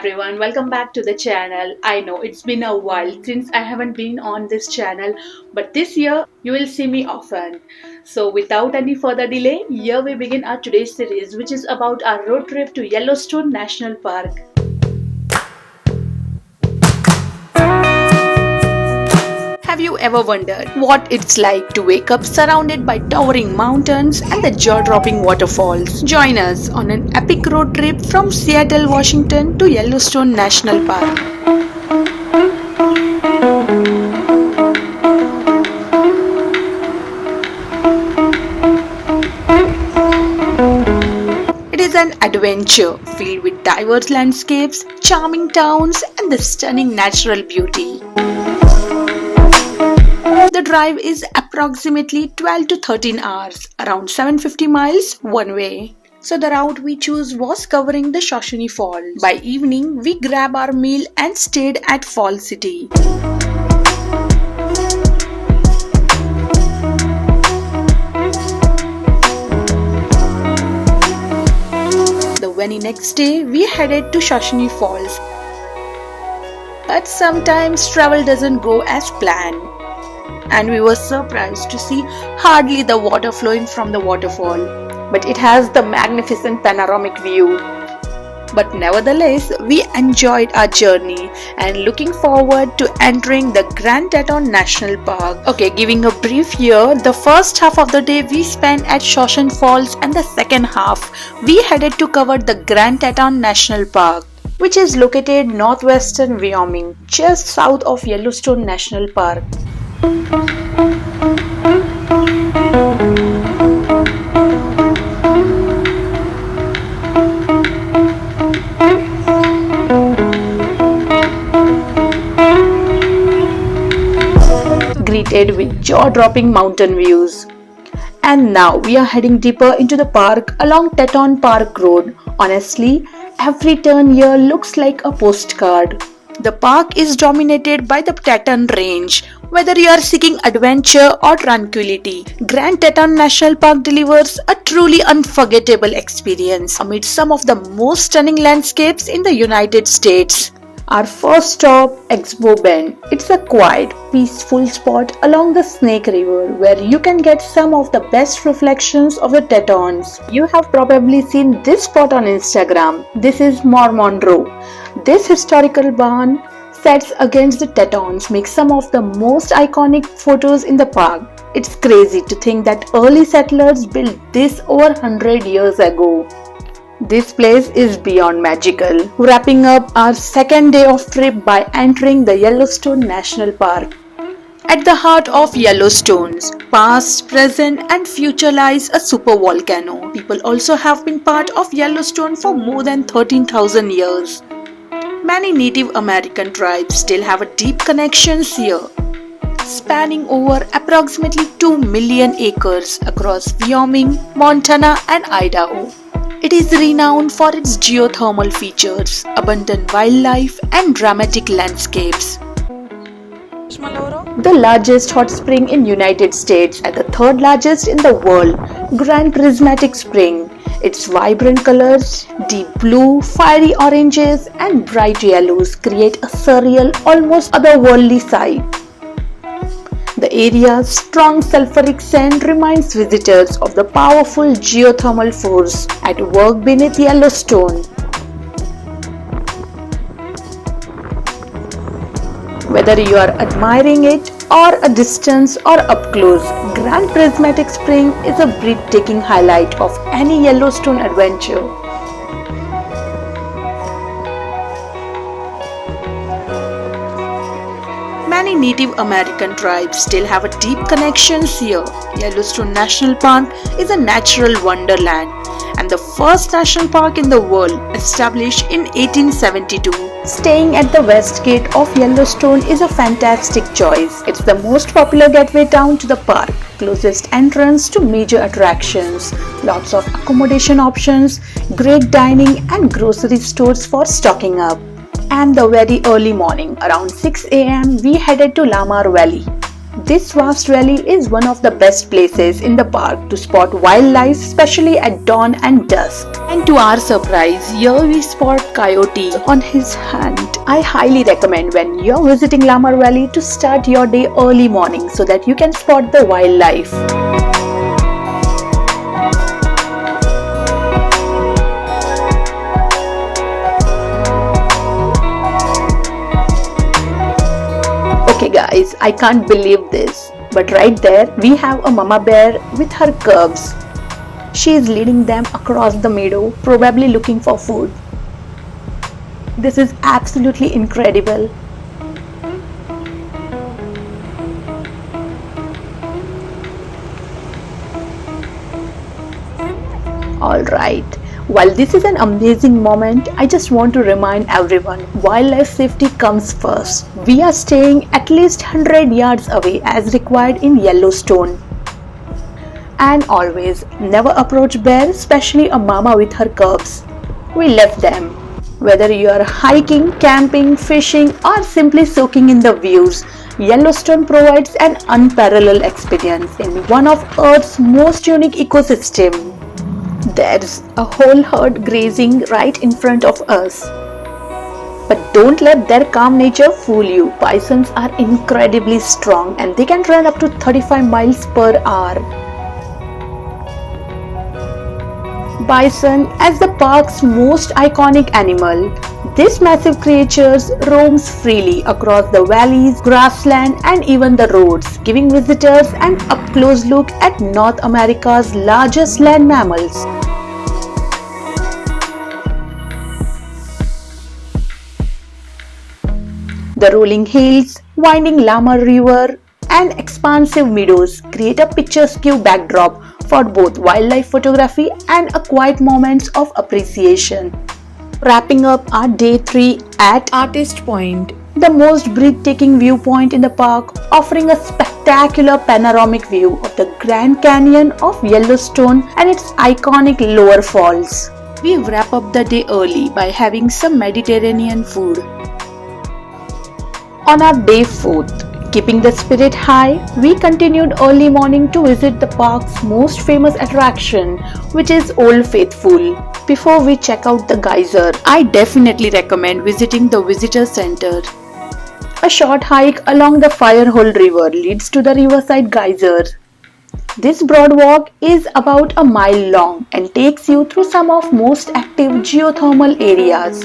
everyone, welcome back to the channel. I know it's been a while since I haven't been on this channel, but this year you will see me often. So without any further delay, here we begin our today's series, which is about our road trip to Yellowstone National Park. Have you ever wondered what it's like to wake up surrounded by towering mountains and the jaw-dropping waterfalls? Join us on an epic road trip from Seattle, Washington to Yellowstone National Park. It is an adventure filled with diverse landscapes, charming towns, and the stunning natural beauty. The drive is approximately 12 to 13 hours, around 750 miles one way. So the route we chose was covering the Shoshone Falls. By evening, we grabbed our meal and stayed at Fall City. The very next day, we headed to Shoshone Falls. But sometimes travel doesn't go as planned, and we were surprised to see hardly the water flowing from the waterfall, but it has the magnificent panoramic view. But nevertheless, we enjoyed our journey and looking forward to entering the Grand Teton National Park. Okay, giving a brief here, the first half of the day we spent at Shoshone Falls, and the second half we headed to cover the Grand Teton National Park, which is located northwestern Wyoming, just south of Yellowstone National Park. Greeted with jaw-dropping mountain views. And now we are heading deeper into the park along Teton Park Road. Honestly, every turn here looks like a postcard. The park is dominated by the Teton Range. Whether you are seeking adventure or tranquility, Grand Teton National Park delivers a truly unforgettable experience amid some of the most stunning landscapes in the United States. Our first stop, Expo Bend. It's a quiet, peaceful spot along the Snake River where you can get some of the best reflections of the Tetons. You have probably seen this spot on Instagram. This is Mormon Row. This historical barn sets against the Tetons makes some of the most iconic photos in the park. It's crazy to think that early settlers built this over 100 years ago. This place is beyond magical. Wrapping up our second day of trip by entering the Yellowstone National Park. At the heart of Yellowstone's past, present, and future lies a supervolcano. People also have been part of Yellowstone for more than 13,000 years. Many Native American tribes still have a deep connections here, spanning over approximately 2 million acres across Wyoming, Montana, and Idaho. It is renowned for its geothermal features, abundant wildlife, and dramatic landscapes. The largest hot spring in United States and the third largest in the world, Grand Prismatic Spring. Its vibrant colors, deep blue, fiery oranges, and bright yellows create a surreal, almost otherworldly sight. The area's strong sulfuric scent reminds visitors of the powerful geothermal force at work beneath Yellowstone. Whether you are admiring it or a distance or up close, Grand Prismatic Spring is a breathtaking highlight of any Yellowstone adventure. Many Native American tribes still have a deep connections here. Yellowstone National Park is a natural wonderland and the first national park in the world, established in 1872. Staying at the west gate of Yellowstone is a fantastic choice. It's the most popular gateway town to the park, closest entrance to major attractions, lots of accommodation options, great dining and grocery stores for stocking up. And the very early morning, around 6 a.m., we headed to Lamar Valley. This vast valley is one of the best places in the park to spot wildlife, especially at dawn and dusk. And to our surprise, here we spot Coyote on his hand. I highly recommend when you're visiting Lamar Valley to start your day early morning so that you can spot the wildlife. Okay guys, I can't believe this, but right there we have a mama bear with her cubs. She is leading them across the meadow, probably looking for food. This is absolutely incredible. Alright, while this is an amazing moment, I just want to remind everyone, wildlife safety comes first. We are staying at least 100 yards away as required in Yellowstone. And always, never approach bears, especially a mama with her cubs. We left them. Whether you are hiking, camping, fishing, or simply soaking in the views, Yellowstone provides an unparalleled experience in one of Earth's most unique ecosystems. There's a whole herd grazing right in front of us. But don't let their calm nature fool you. Bisons are incredibly strong and they can run up to 35 miles per hour. Bison, as the park's most iconic animal, this massive creature roams freely across the valleys, grassland, and even the roads, giving visitors an up-close look at North America's largest land mammals. The rolling hills, winding Lamar River, and expansive meadows create a picturesque backdrop for both wildlife photography and a quiet moments of appreciation. Wrapping up our day 3 at Artist Point, the most breathtaking viewpoint in the park, offering a spectacular panoramic view of the Grand Canyon of Yellowstone and its iconic lower falls. We wrap up the day early by having some Mediterranean food. On our day 4th, keeping the spirit high, we continued early morning to visit the park's most famous attraction, which is Old Faithful. Before we check out the geyser, I definitely recommend visiting the visitor center. A short hike along the Firehole River leads to the riverside geyser. This broad walk is about a mile long and takes you through some of most active geothermal areas.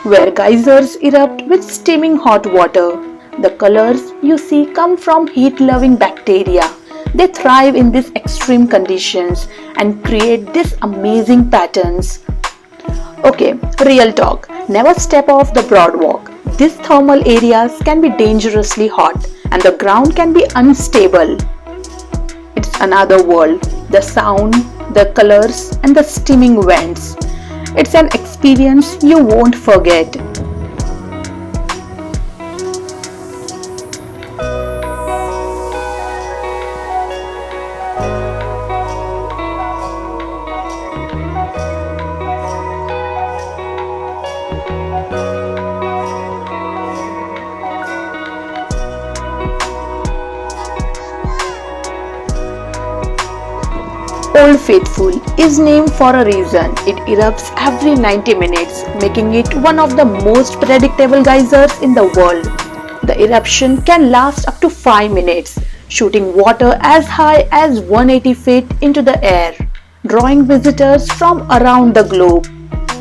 Where geysers erupt with steaming hot water. The colors you see come from heat-loving bacteria. They thrive in these extreme conditions and create these amazing patterns. Okay, real talk. Never step off the broad walk. These thermal areas can be dangerously hot and the ground can be unstable. It's another world. The sound, the colors, and the steaming vents. It's an experience you won't forget. Old Faithful is named for a reason. It erupts every 90 minutes, making it one of the most predictable geysers in the world. The eruption can last up to 5 minutes, shooting water as high as 180 feet into the air, drawing visitors from around the globe.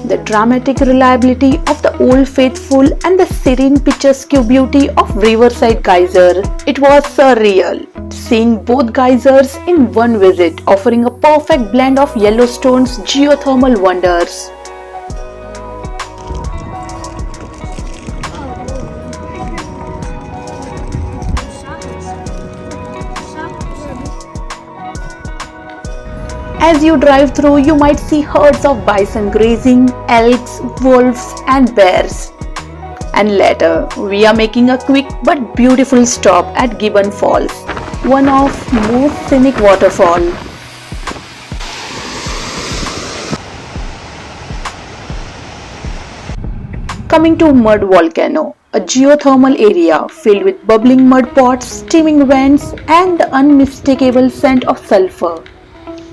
The dramatic reliability of the Old Faithful and the serene picturesque beauty of Riverside Geyser. It was surreal, seeing both geysers in one visit, offering a perfect blend of Yellowstone's geothermal wonders. As you drive through, you might see herds of bison grazing, elks, wolves, and bears. And later, we are making a quick but beautiful stop at Gibbon Falls, one of most scenic waterfall. Coming to Mud Volcano, a geothermal area filled with bubbling mud pots, steaming vents, and the unmistakable scent of sulfur.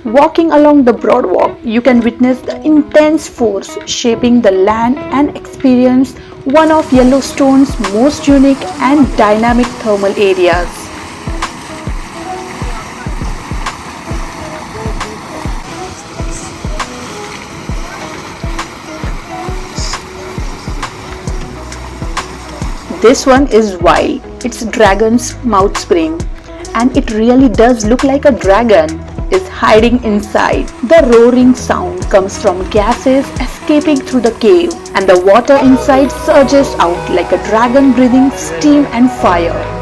Walking along the broad walk, you can witness the intense force shaping the land and experience one of Yellowstone's most unique and dynamic thermal areas. This one is wild. It's Dragon's Mouth Spring, and it really does look like a dragon is hiding inside. The roaring sound comes from gases escaping through the cave, and the water inside surges out like a dragon breathing steam and fire.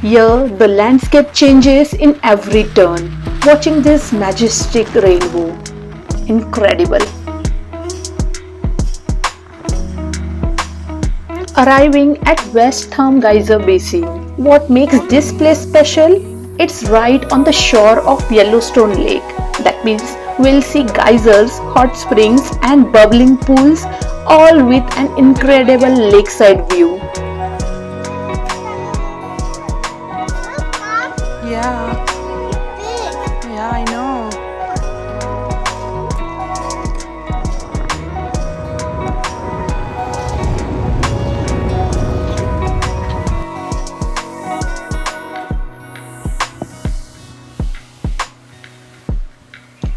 Here, the landscape changes in every turn. Watching this majestic rainbow. Incredible. Arriving at Upper Geyser Basin. What makes this place special? It's right on the shore of Yellowstone Lake. That means we'll see geysers, hot springs, and bubbling pools, all with an incredible lakeside view. Yeah, I know.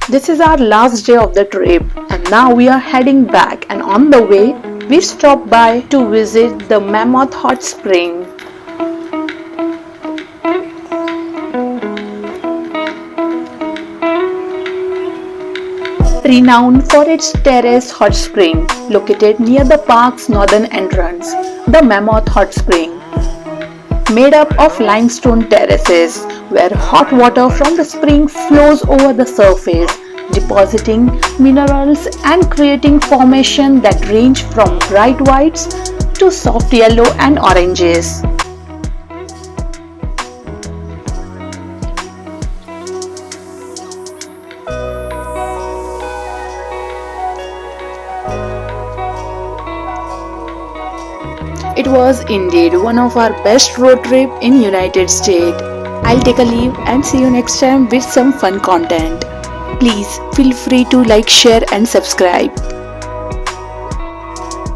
This is our last day of the trip, and now we are heading back, and on the way we stopped by to visit the Mammoth Hot Spring. Renowned for its terrace hot spring located near the park's northern entrance, the Mammoth Hot Spring. Made up of limestone terraces where hot water from the spring flows over the surface, depositing minerals and creating formations that range from bright whites to soft yellow and oranges. It was indeed one of our best road trip in United States. I'll take a leave and see you next time with some fun content. Please feel free to like, share and subscribe.